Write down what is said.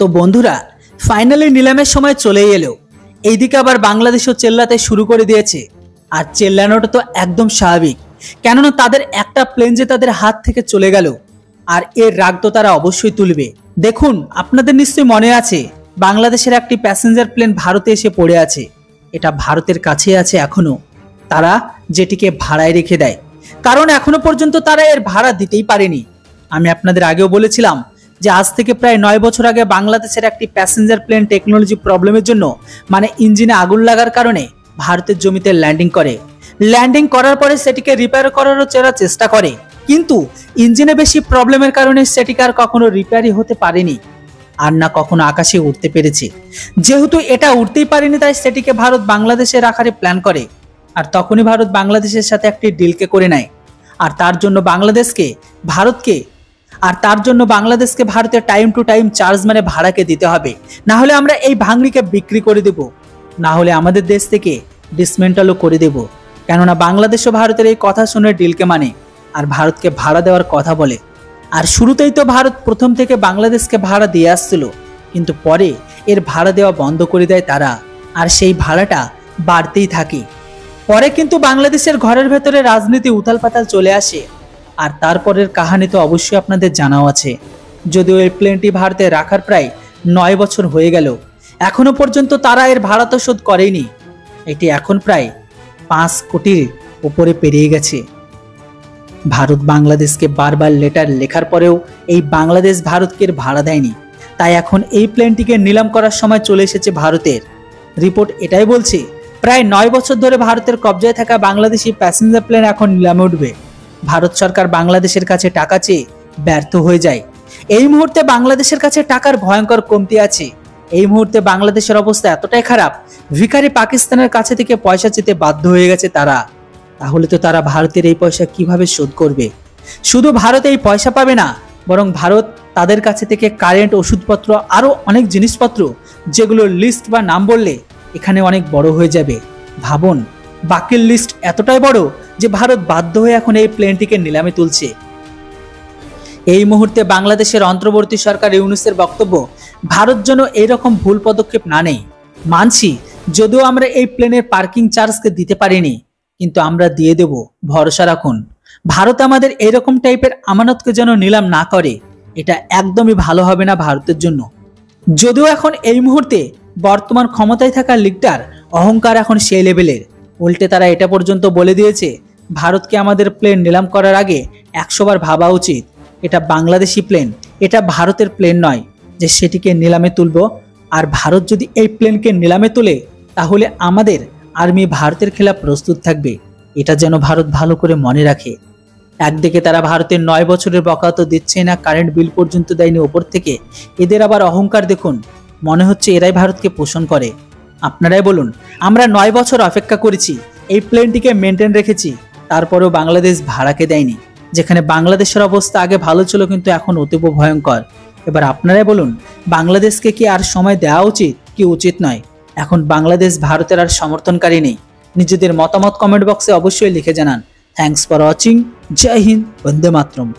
তো বন্ধুরা, ফাইনালি নিলামের সময় চলেই এলো। এইদিকে আবার বাংলাদেশও চেল্লাতে শুরু করে দিয়েছে। আর চেল্লানোটা তো একদম স্বাভাবিক, কেননা তাদের একটা প্লেন যে তাদের হাত থেকে চলে গেল, আর এর রাগ তো তারা অবশ্যই তুলবে। দেখুন, আপনাদের নিশ্চয়ই মনে আছে বাংলাদেশের একটি প্যাসেঞ্জার প্লেন ভারতে এসে পড়ে আছে। এটা ভারতের কাছে আছে এখনো। তারা যেটিকে ভাড়ায় রেখে দেয়, কারণ এখনো পর্যন্ত তারা এর ভাড়া দিতেই পারেনি। আমি আপনাদের আগেও বলেছিলাম যে আজ থেকে প্রায় 9 বছর আগে বাংলাদেশের একটি প্যাসেঞ্জার প্লেন টেকনোলজি প্রবলেমের জন্য, মানে ইঞ্জিনে আগুন লাগার কারণে ভারতের জমিতে ল্যান্ডিং করে। ল্যান্ডিং করার পরে সেটিকে রিপেয়ার করারও চেষ্টা করে, কিন্তু ইঞ্জিনে বেশি প্রবলেমের কারণে সেটিকে আর কখনো রিপেয়ারই হতে পারেনি, আর না কখনো আকাশে উঠতে পেরেছে। যেহেতু এটা উঠতেই পারেনি, তাই সেটিকে ভারত বাংলাদেশে রাখার প্ল্যান করে। আর তখনই ভারত বাংলাদেশের সাথে একটি ডিলকে করে নেয়। আর তার জন্য বাংলাদেশকে ভারতের টাইম টু টাইম চার্জ, মানে ভাড়াকে দিতে হবে। না হলে আমরা এই ভাঙড়িকে বিক্রি করে দেব, না হলে আমাদের দেশ থেকে ডিসমেন্টালও করে দেব। কেননা বাংলাদেশও ভারতের এই কথা শুনে ডিলকে মানে, আর ভারতকে ভাড়া দেওয়ার কথা বলে। আর শুরুতেই তো ভারত প্রথম থেকে বাংলাদেশকে ভাড়া দিয়ে আসছিল, কিন্তু পরে এর ভাড়া দেওয়া বন্ধ করে দেয় তারা, আর সেই ভাড়াটা বাড়তেই থাকে। পরে কিন্তু বাংলাদেশের ঘরের ভেতরে রাজনীতি উথালপাতাল চলে আসে। আর তারপরের কাহিনী তো অবশ্যই আপনাদের জানাও আছে। যদিও এই প্লেনটি ভারতে রাখার প্রায় 9 বছর হয়ে গেল, এখনো পর্যন্ত তারা এর ভাড়া তো শোধ করেনি। এটি এখন প্রায় 5 কোটির উপরে পেরিয়ে গেছে। ভারত বাংলাদেশকে বারবার লেটার লেখার পরেও এই বাংলাদেশ ভারতকে ভাড়া দেয়নি। তাই এখন এই প্লেনটিকে নিলাম করার সময় চলে এসেছে ভারতের। রিপোর্ট এটাই বলছে, প্রায় 9 বছর ধরে ভারতের কবজায় থাকা বাংলাদেশি প্যাসেঞ্জার প্লেন এখন নিলামে উঠবে। ভারত সরকার বাংলাদেশের কাছে টাকা চেয়ে ব্যর্থ হয়ে যায়। এই মুহূর্তে বাংলাদেশের কাছে টাকার ভয়ঙ্কর কমতি আছে। এই মুহূর্তে বাংলাদেশের অবস্থা এতটাই খারাপ, ভিখারি পাকিস্তানের কাছে থেকে পয়সা চেতে বাধ্য হয়ে গেছে তারা। তাহলে তো তারা ভারতের এই পয়সা কিভাবে শোধ করবে? শুধু ভারত এই পয়সা পাবে না, বরং ভারত তাদের কাছে থেকে কারেন্ট, ওষুধপত্র, আরো অনেক জিনিসপত্র, যেগুলোর লিস্ট বা নাম বললে এখানে অনেক বড় হয়ে যাবে। ভাবুন, বাকির লিস্ট এতটাই বড় যে ভারত বাধ্য হয়ে এখন এই প্লেনটিকে নিলামে তুলছে। এই মুহূর্তে বাংলাদেশের অন্তর্বর্তী সরকার ইউনূসের বক্তব্য, ভারত যেন এইরকম ভুল পদক্ষেপ না নেয়। মানছি, যদিও আমরা এই প্লেনের পার্কিং চার্জকে দিতে পারিনি, কিন্তু আমরা দিয়ে দেব, ভরসা রাখুন। ভারত আমাদের এইরকম টাইপের আমানতকে যেন নিলাম না করে। এটা একদমই ভালো হবে না ভারতের জন্য। যদিও এখন এই মুহূর্তে বর্তমান ক্ষমতায় থাকা লিডার অহংকার এখন সেই লেভেলের, উল্টে তারা এটা পর্যন্ত বলে দিয়েছে ভারতকে আমাদের প্লেন নিলাম করার আগে 100 বার ভাবা উচিত। এটা বাংলাদেশি প্লেন, এটা ভারতের প্লেন নয় যে সেটিকে নিলামে তুলব। আর ভারত যদি এই প্লেনকে নিলামে তোলে, তাহলে আমাদের আর্মি ভারতের খেলা প্রস্তুত থাকবে। এটা যেন ভারত ভালো করে মনে রাখে। একদিকে তারা ভারতের 9 বছরের বকেয়া তো দিচ্ছে না, কারেন্ট বিল পর্যন্ত দেয়নি ওপর থেকে। এদের আবার অহংকার দেখুন, মনে হচ্ছে এরাই ভারতকে পোষণ করে। আপনারাই বলুন, আমরা 9 বছর অপেক্ষা করেছি, এই প্লেনটিকে মেনটেন রেখেছি, তারপরেও বাংলাদেশ ভাড়াকে দেয়নি। যেখানে বাংলাদেশের অবস্থা আগে ভালো ছিল, কিন্তু এখন অতীব ভয়ঙ্কর। এবার আপনারাই বলুন, বাংলাদেশকে কি আর সময় দেওয়া উচিত কি উচিত নয়? এখন বাংলাদেশ ভারতের আর সমর্থনকারী নেই। নিজেদের মতামত কমেন্ট বক্সে অবশ্যই লিখে জানান। Thanks for watching. জয় হিন্দ, বন্দে মাতরম।